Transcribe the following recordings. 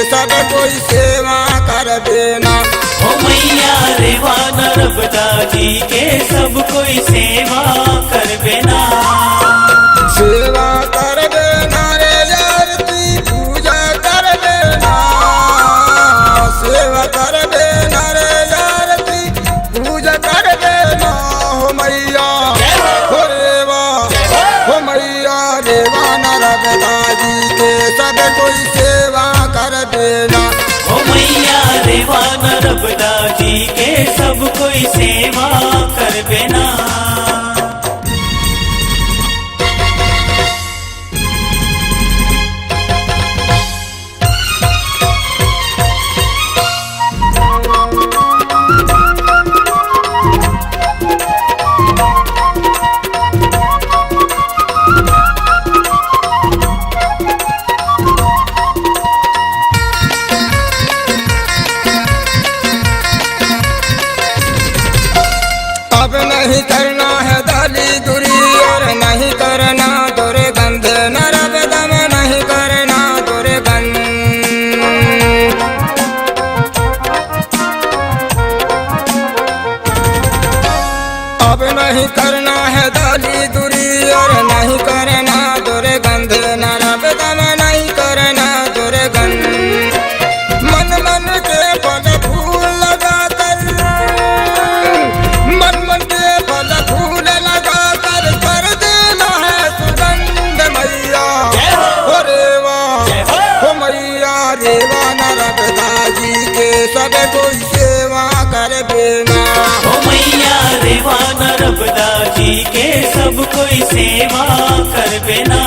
सब कोई सेवा कर देना। ओ मैया रेवा नर्मदा जी के सब कोई सेवा कर बेना। सेवा कर देना रे आरती पूजा कर देना। सेवा कर देना रे आरती पूजा कर देना। हो मैया हो रेवा हो मैया रेवा नर्मदा जी के सब कोई सेवा कर देना। ओ मैया रेवा नर्मदा जी के सब कोई सेवा कर बेना। अब नहीं करना है दाली दुरी और नहीं करना दुर्गंध नर्मदा में नहीं करना दुर्गंध। अब नहीं करना है दाली दुरी और नहीं करना दुर्गंध नर्मदा में नहीं करना दुर्गंध। मन मन के फल फूल लगा कर मन मन के फल फूल लगा कर देना है सुगंध मैया हो रेवा हो मैया रेवा नर्मदा जी के सब कोई सेवा कर देना। ओ मैया रेवा नर्मदा जी के सब कोई सेवा कर बेना।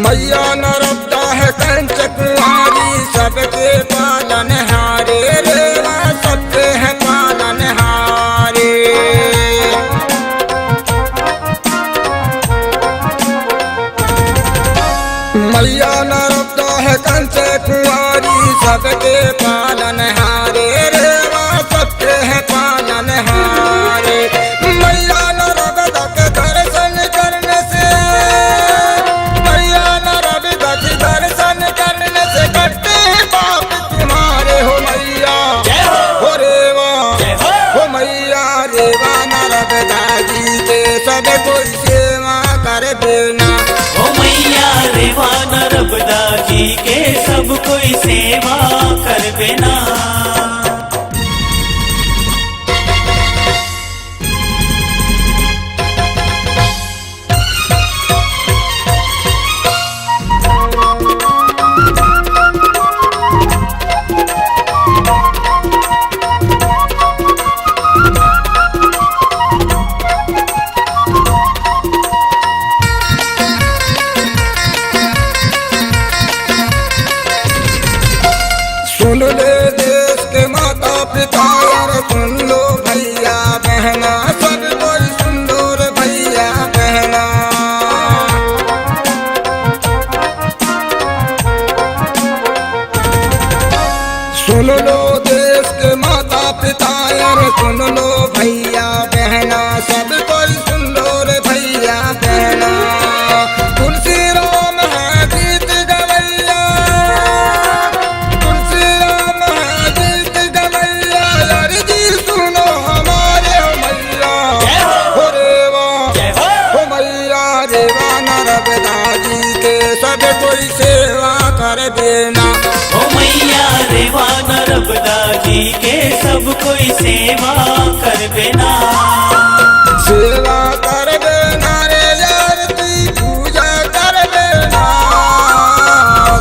मैया नर्मदा है कंच कुमारी सबके पालनहारे रेवा सबके है पालनहारे। मैया नर्मदा है कंच कुमारी सबके पालनहारे रेवा सबके है पालनहारे। मैया नर्मदा के दर्शन करने से दर्शन करने से कटते हैं पाप तुम्हारे। हो मैया हो रेवा हो मैया रेवा नर्मदा जी के सब कोई सेवा कर देना। ओ मैया रेवा नर्मदा जी के सब कोई सेवा कर बेना। सुन ले देश के माता पिता और सुन लो भैया बहना सब कोई सुन लो रे भैया बहना। सुन लो देश के माता पिता और सुन लो भैया बहना सब कोई सुन लो रे भैया बहना। तुलसी राम है गीत गवैया तुलसी राम है गीत गवैया अर्जी सुनो हमारे हो मैया हो रेवा हो मैया रेवा नर्मदा जी के सब कोई सेवा कर देना। ओ मैया रेवा नर्मदा जी के सब कोई सेवा कर बेना। सेवा कर देना रे आरती पूजा कर देना।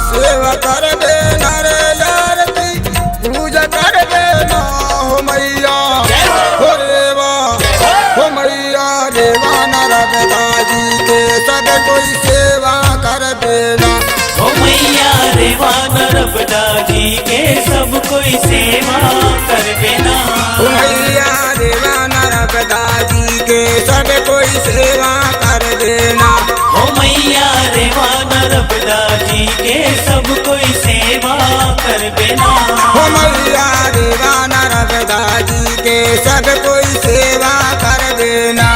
सेवा कर देना रे आरती पूजा कर देना। हो मैया हो रेवा हो मैया रेवा नर्मदा जी के सब कोई सेवा कर देना। ओ मैया रेवा नर्मदा जी के सब कोई सेवा करबे ना। ओ मैया रेवा नर्मदा जी के सब कोई सेवा कर देना। ओ मैया रेवा नर्मदा जी के सब कोई सेवा करबे ना। ओ मैया रेवा नर्मदा जी के सब कोई सेवा कर देना।